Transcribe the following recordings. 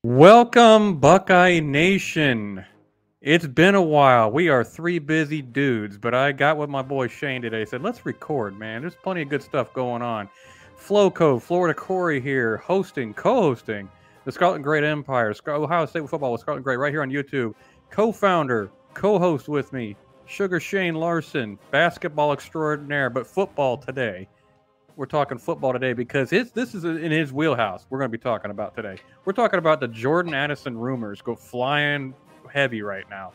Welcome, Buckeye Nation. It's been a while. We are three busy dudes, but I got with my boy Shane today. Said, let's record, man. There's plenty of good stuff going on. Flowco, Florida Cory here, co-hosting the Scarlet N Great Empire, Ohio State football with Scarlet N Great right here on YouTube. Co-founder, co-host with me, Sugar Shane Larson, basketball extraordinaire, but football today. We're talking football today because this is in his wheelhouse. We're going to be talking about today. We're talking about the Jordan Addison rumors go flying heavy right now,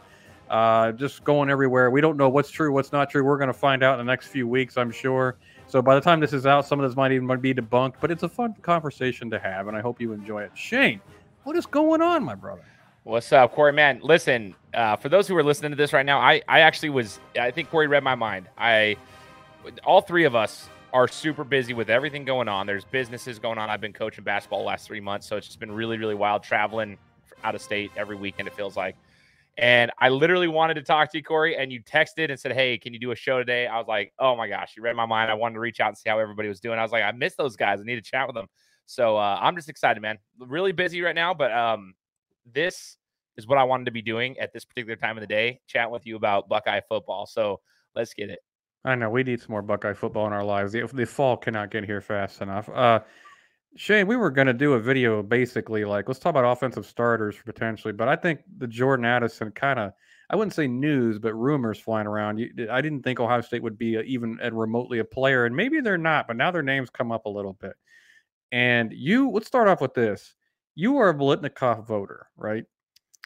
just going everywhere. We don't know what's true, what's not true. We're going to find out in the next few weeks, I'm sure. So by the time this is out, some of this might even be debunked, but it's a fun conversation to have, and I hope you enjoy it. Shane, what is going on, my brother? What's up, Cory? Man, listen, for those who are listening to this right now, I think Cory read my mind. All three of us are super busy with everything going on. There's businesses going on. I've been coaching basketball the last 3 months, so it's just been really, really wild traveling out of state every weekend, it feels like. And I literally wanted to talk to you, Cory, and you texted and said, hey, can you do a show today? I was like, oh, my gosh, you read my mind. I wanted to reach out and see how everybody was doing. I was like, I miss those guys. I need to chat with them. So I'm just excited, man. Really busy right now, but this is what I wanted to be doing at this particular time of the day, chatting with you about Buckeye football. So let's get it. I know we need some more Buckeye football in our lives. The fall cannot get here fast enough. Shane, we were going to do a video basically like, let's talk about offensive starters potentially, but I think the Jordan Addison kind of, I wouldn't say news, but rumors flying around. I didn't think Ohio State would be even remotely a player, and maybe they're not, but now their names come up a little bit. And let's start off with this. You are a Biletnikoff voter, right?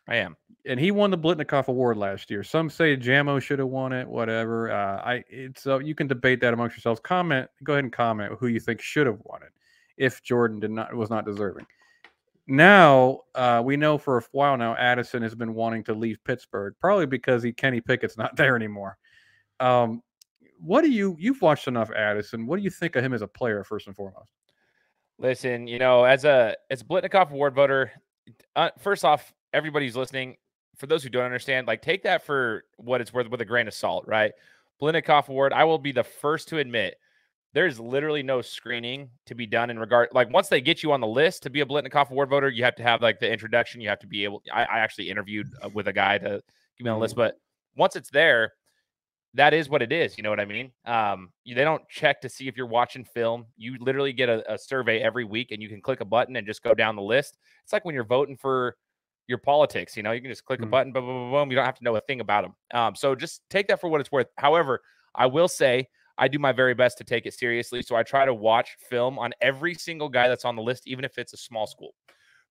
I am. And he won the Biletnikoff Award last year. Some say Jamo should have won it, whatever. You can debate that amongst yourselves. Go ahead and comment who you think should have won it if Jordan was not deserving. Now, we know for a while now Addison has been wanting to leave Pittsburgh, probably because Kenny Pickett's not there anymore. You've watched enough Addison. What do you think of him as a player, first and foremost? Listen, as a Biletnikoff Award voter, first off, everybody who's listening, for those who don't understand, like, take that for what it's worth with a grain of salt, right? Biletnikoff Award, I will be the first to admit, there's literally no screening to be done in regard. Like, once they get you on the list to be a Biletnikoff Award voter, you have to have like the introduction. You have to be able. I actually interviewed with a guy to give me on the list, but once it's there, that is what it is. You know what I mean? They don't check to see if you're watching film. You literally get a survey every week, and you can click a button and just go down the list. It's like when you're voting for your politics. You can just click a button, boom, boom, boom, boom. You don't have to know a thing about them. So just take that for what it's worth. However, I will say I do my very best to take it seriously. So I try to watch film on every single guy that's on the list, even if it's a small school.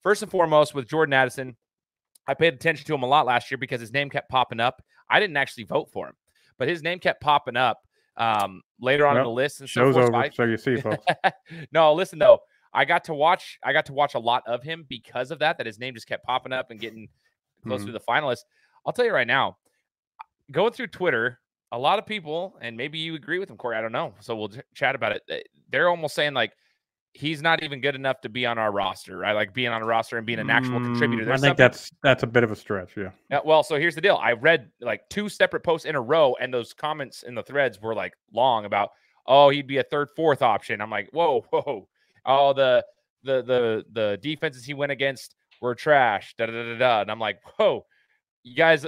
First and foremost, with Jordan Addison, I paid attention to him a lot last year because his name kept popping up. I didn't actually vote for him, but his name kept popping up later on in the list. And show's over, so you see, folks. No, listen though. I got to watch a lot of him because of that his name just kept popping up and getting closer to the finalists. I'll tell you right now, going through Twitter, a lot of people, and maybe you agree with him, Cory, I don't know, so we'll chat about it. They're almost saying like he's not even good enough to be on our roster, right? Like being on a roster and being an actual contributor. I think that's a bit of a stretch, yeah. Well, so here's the deal. I read like 2 separate posts in a row, and those comments in the threads were like long about, oh, he'd be a third, fourth option. I'm like, whoa. Oh, the defenses he went against were trash. And I'm like, whoa, you guys,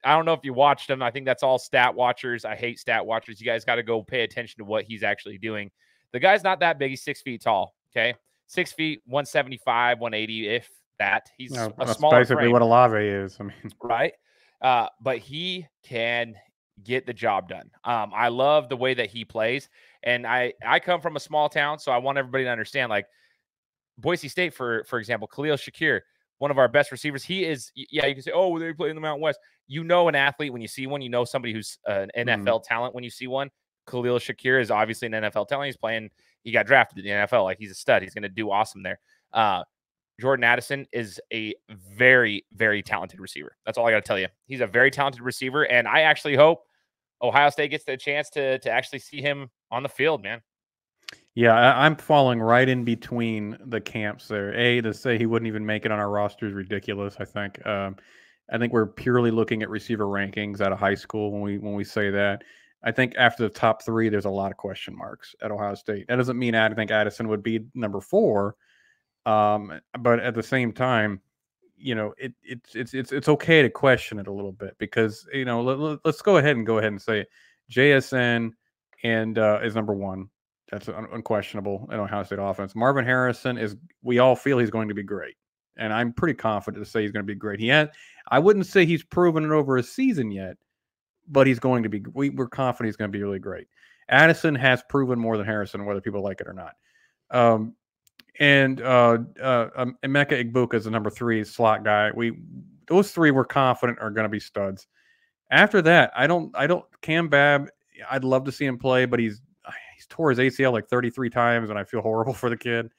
I don't know if you watched him. I think that's all stat watchers. I hate stat watchers. You guys got to go pay attention to what he's actually doing. The guy's not that big. He's 6 feet tall. Okay. 6 feet, 175, 180, if that. He's a smaller basically frame. What Olave is. I mean, right. But he can get the job done. I love the way that he plays. And I come from a small town, so I want everybody to understand, like Boise State, for example, Khalil Shakir, one of our best receivers. He is, yeah, you can say, oh, they play in the Mountain West. An athlete when you see one. Somebody who's an NFL talent when you see one. Khalil Shakir is obviously an NFL talent. He got drafted in the NFL. Like, he's a stud. He's going to do awesome there. Jordan Addison is a very, very talented receiver. That's all I got to tell you. He's a very talented receiver, and I actually hope Ohio State gets the chance to actually see him on the field, man. Yeah, I'm falling right in between the camps there. To say he wouldn't even make it on our roster is ridiculous, I think. I think we're purely looking at receiver rankings out of high school when we say that. I think after the top 3, there's a lot of question marks at Ohio State. That doesn't mean I think Addison would be number 4. But at the same time, it's okay to question it a little bit because let's go ahead and say it. JSN and is number one. That's unquestionable in Ohio State offense. Marvin Harrison we all feel he's going to be great, and I'm pretty confident to say he's going to be great. I wouldn't say he's proven it over a season yet, but he's going to be. We're confident he's going to be really great. Addison has proven more than Harrison, whether people like it or not. Emeka Egbuka is the number 3 slot guy. Those 3 we're confident are going to be studs. After that, I don't. Kam Babb, I'd love to see him play, but he's tore his ACL like 33 times, and I feel horrible for the kid.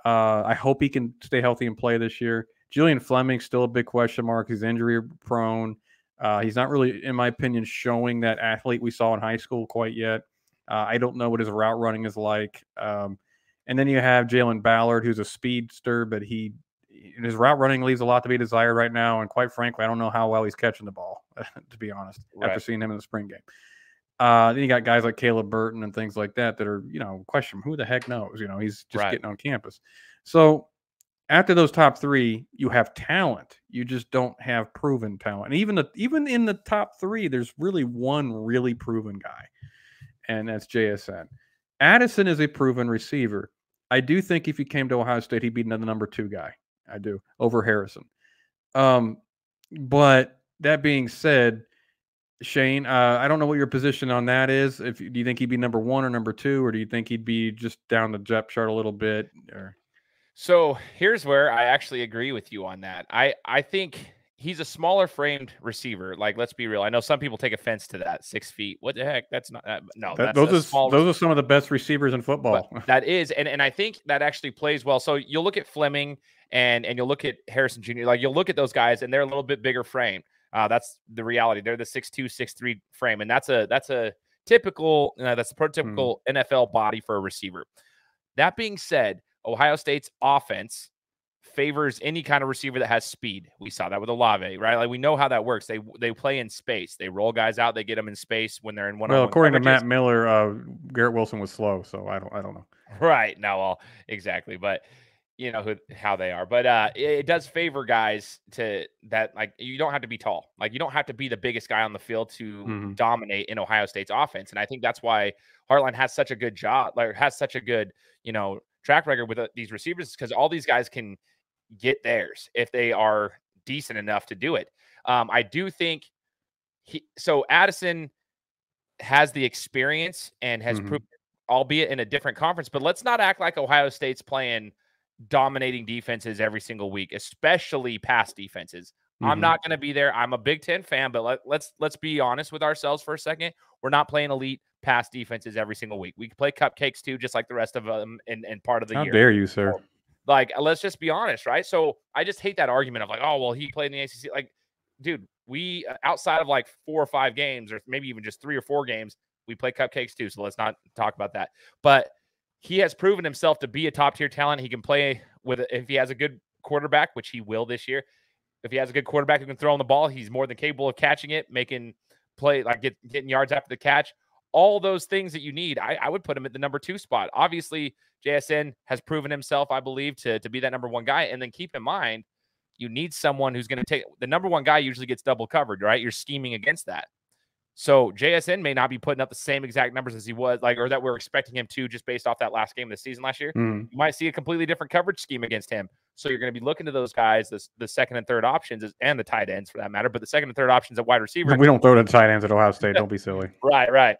I hope he can stay healthy and play this year. Julian Fleming still a big question mark. He's injury prone. He's not really, in my opinion, showing that athlete we saw in high school quite yet. I don't know what his route running is like. And then you have Jaylen Ballard, who's a speedster, but his route running leaves a lot to be desired right now. And quite frankly, I don't know how well he's catching the ball, to be honest, after seeing him in the spring game. Then you got guys like Caleb Burton and things like that are, question who the heck knows? He's just getting on campus. So after those top 3, you have talent. You just don't have proven talent. And even in the top 3, there's really one really proven guy, and that's JSN. Addison is a proven receiver. I do think if he came to Ohio State, he'd be the number 2 guy. I do, over Harrison. But that being said, Shane, I don't know what your position on that is. Do you think he'd be number 1 or number 2, or do you think he'd be just down the depth chart a little bit? So here's where I actually agree with you on that. I think he's a smaller framed receiver. Like, let's be real. I know some people take offense to that. 6 feet. What the heck? That's not. No, those are some of the best receivers in football. But that is, and I think that actually plays well. So you'll look at Fleming and you'll look at Harrison Jr. Like, you'll look at those guys, and they're a little bit bigger frame. That's the reality. They're the 6'2", 6'3" frame, and that's a typical. That's a prototypical NFL body for a receiver. That being said, Ohio State's offense favors any kind of receiver that has speed. We saw that with Olave, right? Like, we know how that works. They play in space. They roll guys out. They get them in space when they're in one-on-one. Well, according to Matt Miller, Garrett Wilson was slow, so I don't know. Right. No, well, exactly. But how they are. But it does favor guys to that. Like, you don't have to be tall. Like, you don't have to be the biggest guy on the field to dominate in Ohio State's offense. And I think that's why Hartline has such a good job, like has such a good, track record with these receivers, because all these guys can get theirs if they are decent enough to do it. I do think so Addison has the experience and has proven, albeit in a different conference, but let's not act like Ohio State's playing dominating defenses every single week, especially pass defenses. I'm not going to be there. I'm a Big Ten fan, but let's be honest with ourselves for a second. We're not playing elite pass defenses every single week. We play cupcakes too, just like the rest of them in part of the year. How dare you, sir? Like, let's just be honest, right? So I just hate that argument of like, oh, well, he played in the ACC. Like, dude, we outside of like 4 or 5 games, or maybe even just 3 or 4 games, we play cupcakes too. So let's not talk about that. But he has proven himself to be a top tier talent. He can play if he has a good quarterback, which he will this year. If he has a good quarterback who can throw on the ball, he's more than capable of catching it, making play, like getting yards after the catch. All those things that you need, I would put him at the number 2 spot. Obviously, JSN has proven himself, I believe, to be that number 1 guy. And then keep in mind, you need someone who's going to take the number 1 guy. Usually gets double covered, right? You're scheming against that. So JSN may not be putting up the same exact numbers as he was, or that we're expecting him to, just based off that last game of the season last year. You might see a completely different coverage scheme against him. So you're going to be looking to those guys, the second and third options, and the tight ends for that matter, but the second and third options at wide receiver. We don't throw to tight ends at Ohio State. Don't be silly. Right.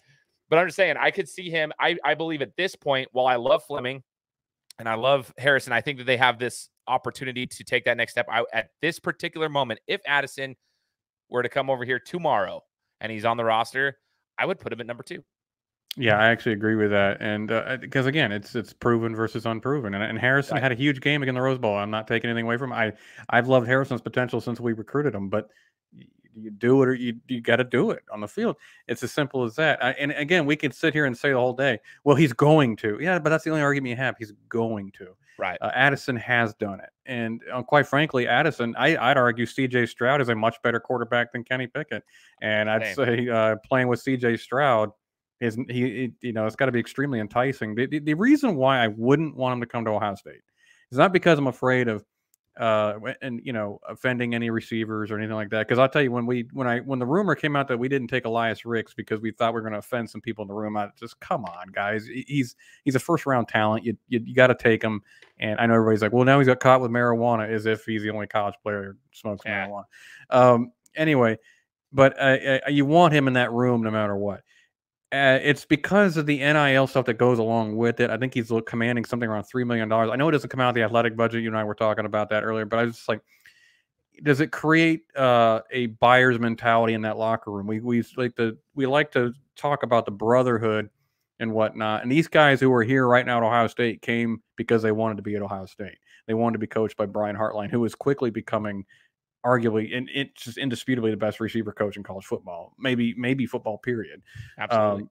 But I'm just saying, I could see him. I believe at this point, while I love Fleming and I love Harrison, I think that they have this opportunity to take that next step. At this particular moment, if Addison were to come over here tomorrow and he's on the roster, I would put him at number 2. Yeah, I actually agree with that. And because, again, it's proven versus unproven. And Harrison had a huge game against the Rose Bowl. I'm not taking anything away from him. I've loved Harrison's potential since we recruited him. But you do it, or you got to do it on the field. It's as simple as that. And again, we could sit here and say the whole day, well, he's going to. Yeah, but that's the only argument you have. He's going to. Right. Addison has done it. And quite frankly, Addison, I'd argue C.J. Stroud is a much better quarterback than Kenny Pickett. And I'd say playing with C.J. Stroud, it's got to be extremely enticing. The reason why I wouldn't want him to come to Ohio State is not because I'm afraid of and offending any receivers or anything like that. Because I'll tell you, when the rumor came out that we didn't take Elias Ricks because we thought we were going to offend some people in the room, I just, come on, guys, he's a first round talent. You got to take him. And I know everybody's like, well, now he's got caught with marijuana, as if he's the only college player who smokes marijuana. Anyway, but you want him in that room no matter what. It's because of the NIL stuff that goes along with it. I think he's commanding something around $3 million. I know it doesn't come out of the athletic budget. You and I were talking about that earlier, but I was just like, does it create a buyer's mentality in that locker room? We like to talk about the brotherhood and whatnot. And these guys who are here right now at Ohio State came because they wanted to be at Ohio State. They wanted to be coached by Brian Hartline, who is quickly becoming arguably, and it's just indisputably the best receiver coach in college football, maybe football period. Absolutely.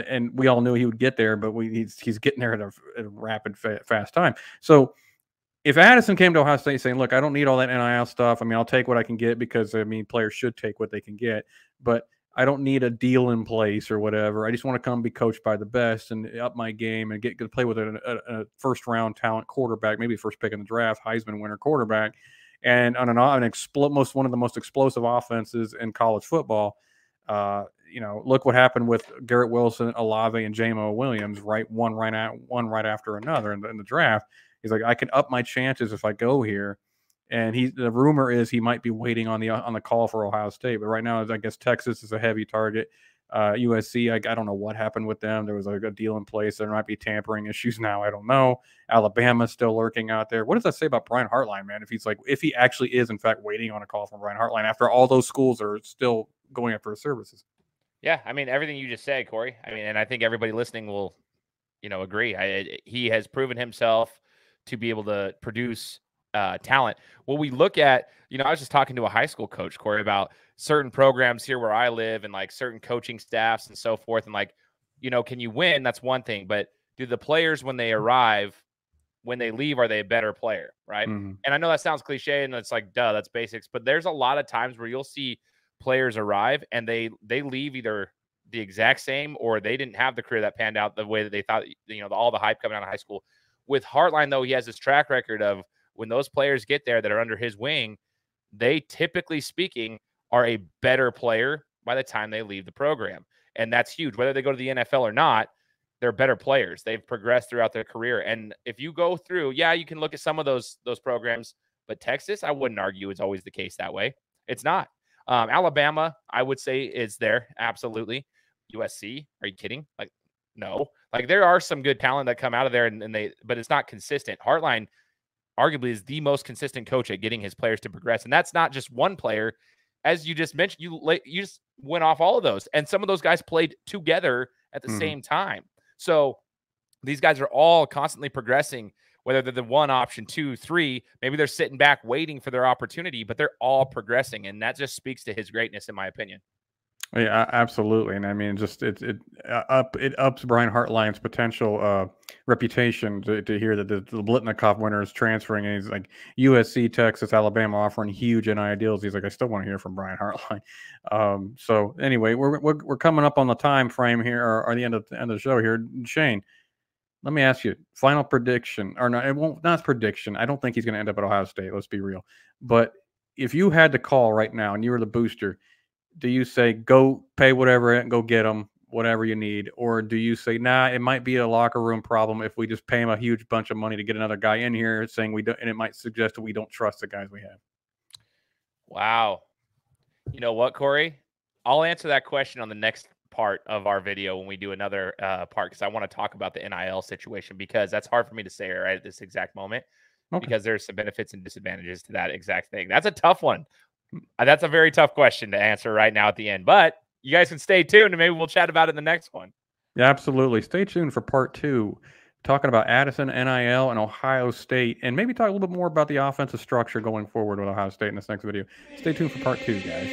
And we all knew he would get there, but he's getting there at a rapid, fast time. So if Addison came to Ohio State saying, look, I don't need all that NIL stuff. I mean, I'll take what I can get, because players should take what they can get, but I don't need a deal in place or whatever. I just want to come be coached by the best and up my game and get to play with a first round talent quarterback, maybe first pick in the draft, Heisman winner quarterback. And on one of the most explosive offenses in college football. Look what happened with Garrett Wilson, Olave, and J-Mo Williams, one right after another in the draft. He's like, I can up my chances if I go here. And the rumor is he might be waiting on the call for Ohio State, but right now I guess Texas is a heavy target. USC, I don't know what happened with them. There was a deal in place. There might be tampering issues now. I don't know. Alabama's still lurking out there. What does that say about Brian Hartline, man? If he actually is in fact waiting on a call from Brian Hartline after all those schools are still going after his services? Yeah, I mean, everything you just said, Corey. I mean, and I think everybody listening will, agree. He has proven himself to be able to produce talent. Well, we look at, I was just talking to a high school coach, Corey, about certain programs here where I live and like certain coaching staffs and so forth. And like, can you win? That's one thing. But do the players, when they arrive, when they leave, are they a better player? Right. Mm-hmm. And I know that sounds cliche and it's like, duh, that's basics. But there's a lot of times where you'll see players arrive and they leave either the exact same or they didn't have the career that panned out the way that they thought, all the hype coming out of high school. With Hartline, though, he has this track record of when those players get there that are under his wing, they typically speaking are a better player by the time they leave the program. And that's huge. Whether they go to the NFL or not, they're better players. They've progressed throughout their career. And if you go through, you can look at some of those programs, but Texas, I wouldn't argue is always the case that way. It's not. Alabama, I would say, is there. Absolutely. USC, are you kidding? Like, no. Like, there are some good talent that come out of there, but it's not consistent. Hartline arguably is the most consistent coach at getting his players to progress. And that's not just one player. As you just mentioned, you just went off all of those. And some of those guys played together at the same time. So these guys are all constantly progressing, whether they're the 1 option, 2, 3, maybe they're sitting back waiting for their opportunity, but they're all progressing. And that just speaks to his greatness, in my opinion. Yeah, absolutely. And I mean, just it ups Brian Hartline's potential reputation to hear that the Biletnikoff winner is transferring, and he's like, USC, Texas, Alabama offering huge NIL deals. He's like, I still want to hear from Brian Hartline. So anyway, we're coming up on the time frame here, or the end of the show here. Shane, let me ask you, final prediction, or no, it won't, not prediction. I don't think he's going to end up at Ohio State. Let's be real. But if you had to call right now and you were the booster, do you say go pay whatever and go get them, whatever you need? Or do you say, nah, it might be a locker room problem if we just pay him a huge bunch of money to get another guy in here, saying we don't, and it might suggest that we don't trust the guys we have? Wow. You know what, Corey? I'll answer that question on the next part of our video when we do another part, because I want to talk about the NIL situation, because that's hard for me to say right at this exact moment, because there's some benefits and disadvantages to that exact thing. That's a tough one. That's a very tough question to answer right now at the end, but you guys can stay tuned and maybe we'll chat about it in the next one. Yeah, absolutely. Stay tuned for part 2, talking about Addison, NIL, and Ohio State, and maybe talk a little bit more about the offensive structure going forward with Ohio State in this next video. Stay tuned for part 2, guys.